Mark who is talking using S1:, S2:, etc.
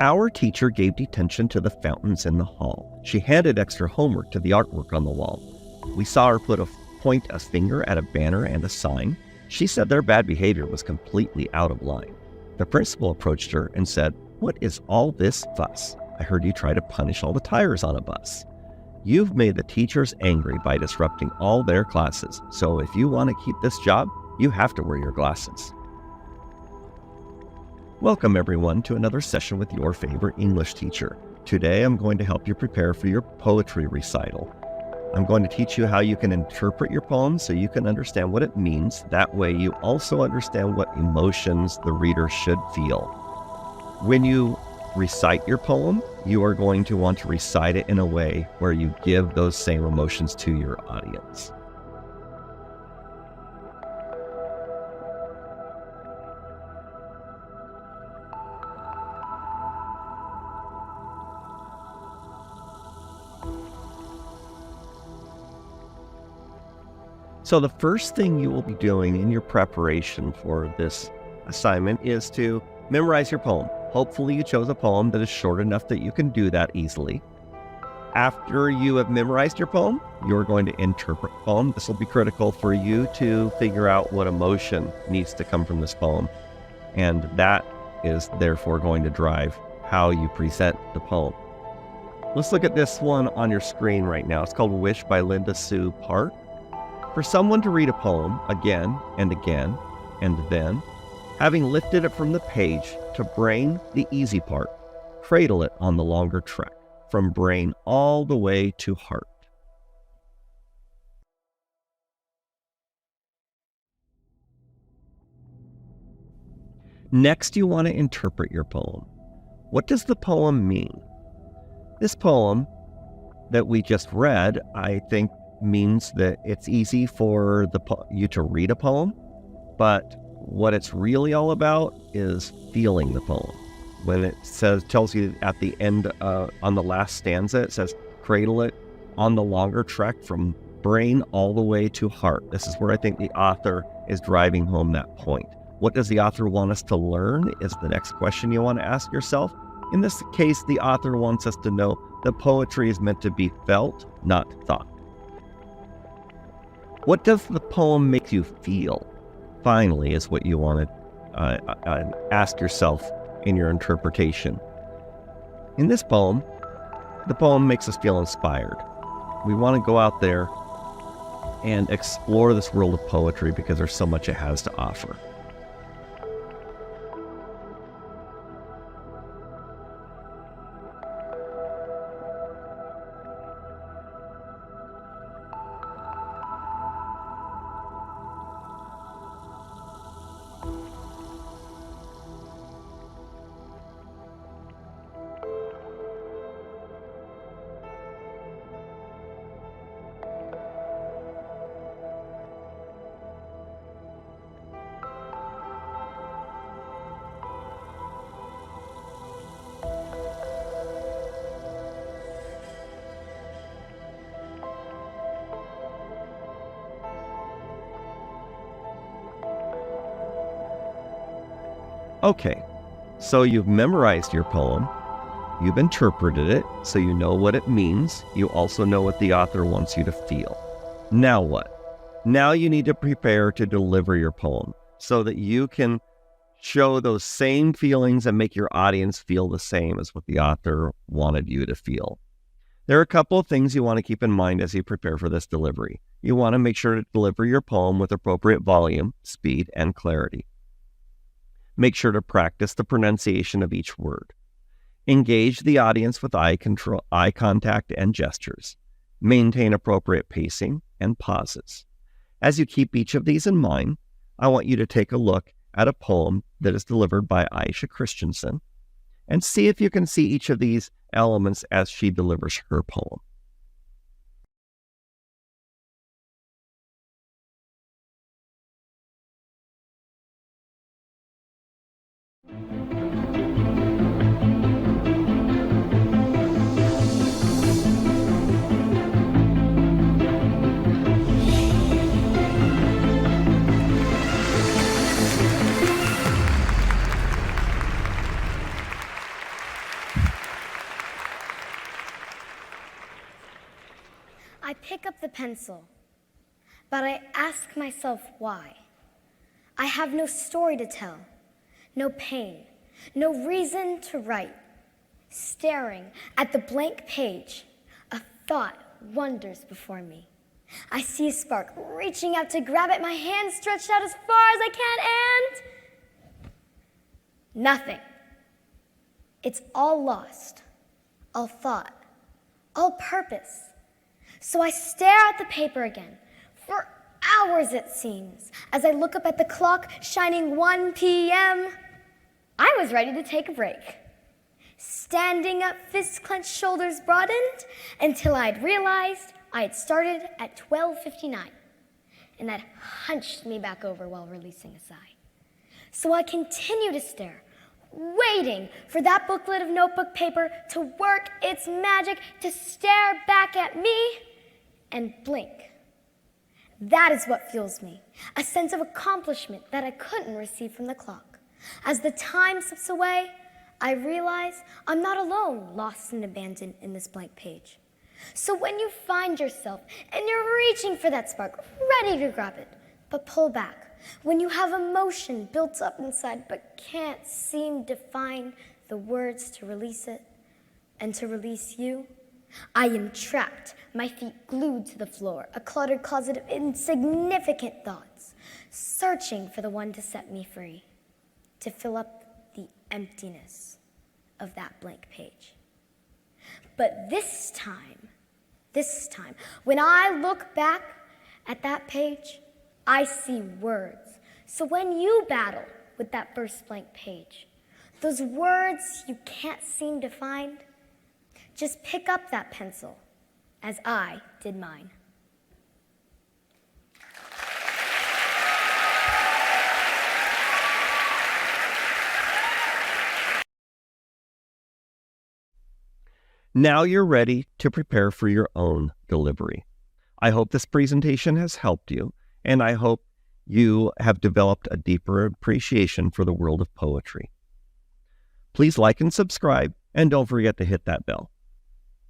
S1: Our teacher gave detention to the fountains in the hall. She handed extra homework to the artwork on the wall. We saw her point a finger at a banner and a sign. She said their bad behavior was completely out of line. The principal approached her and said, "What is all this fuss? I heard you try to punish all the tires on a bus. You've made the teachers angry by disrupting all their classes. So if you want to keep this job, you have to wear your glasses." Welcome everyone to another session with your favorite English teacher. Today I'm going to help you prepare for your poetry recital. I'm going to teach you how you can interpret your poem so you can understand what it means. That way you also understand what emotions the reader should feel. When you recite your poem, you are going to want to recite it in a way where you give those same emotions to your audience. So the first thing you will be doing in your preparation for this assignment is to memorize your poem. Hopefully you chose a poem that is short enough that you can do that easily. After you have memorized your poem, you're going to interpret the poem. This will be critical for you to figure out what emotion needs to come from this poem. And that is therefore going to drive how you present the poem. Let's look at this one on your screen right now. It's called Wish by Linda Sue Park. For someone to read a poem again and again, and then, having lifted it from the page, to brain the easy part, cradle it on the longer track, from brain all the way to heart. Next, you want to interpret your poem. What does the poem mean? This poem that we just read, I think, means that it's easy for you to read a poem, but what it's really all about is feeling the poem. When it tells you at the end, on the last stanza, it says, cradle it on the longer track from brain all the way to heart. This is where I think the author is driving home that point. What does the author want us to learn is the next question you want to ask yourself. In this case, the author wants us to know that poetry is meant to be felt, not thought. What does the poem make you feel? Finally, is what you want to ask yourself in your interpretation. In this poem, the poem makes us feel inspired. We want to go out there and explore this world of poetry because there's so much it has to offer. Okay, so you've memorized your poem, you've interpreted it, so you know what it means. You also know what the author wants you to feel. Now what? Now you need to prepare to deliver your poem so that you can show those same feelings and make your audience feel the same as what the author wanted you to feel. There are a couple of things you want to keep in mind as you prepare for this delivery. You want to make sure to deliver your poem with appropriate volume, speed, and clarity. Make sure to practice the pronunciation of each word. Engage the audience with eye contact and gestures. Maintain appropriate pacing and pauses. As you keep each of these in mind, I want you to take a look at a poem that is delivered by Aisha Christensen and see if you can see each of these elements as she delivers her poem.
S2: I pick up the pencil, but I ask myself why. I have no story to tell, no pain, no reason to write. Staring at the blank page, a thought wanders before me. I see a spark reaching out to grab it, my hand stretched out as far as I can, and nothing. It's all lost, all thought, all purpose. So I stare at the paper again, for hours it seems, as I look up at the clock shining 1 p.m. I was ready to take a break. Standing up, fists clenched, shoulders broadened, until I'd realized I had started at 12:59, and that hunched me back over while releasing a sigh. So I continue to stare, waiting for that booklet of notebook paper to work its magic, to stare back at me and blink. That is what fuels me, a sense of accomplishment that I couldn't receive from the clock. As the time slips away, I realize I'm not alone, lost and abandoned in this blank page. So when you find yourself and you're reaching for that spark, ready to grab it, but pull back, when you have emotion built up inside but can't seem to find the words to release it and to release you, I am trapped, my feet glued to the floor, a cluttered closet of insignificant thoughts, searching for the one to set me free, to fill up the emptiness of that blank page. But this time, when I look back at that page, I see words. So when you battle with that first blank page, those words you can't seem to find, just pick up that pencil, as I did mine.
S1: Now you're ready to prepare for your own delivery. I hope this presentation has helped you, and I hope you have developed a deeper appreciation for the world of poetry. Please like and subscribe, and don't forget to hit that bell.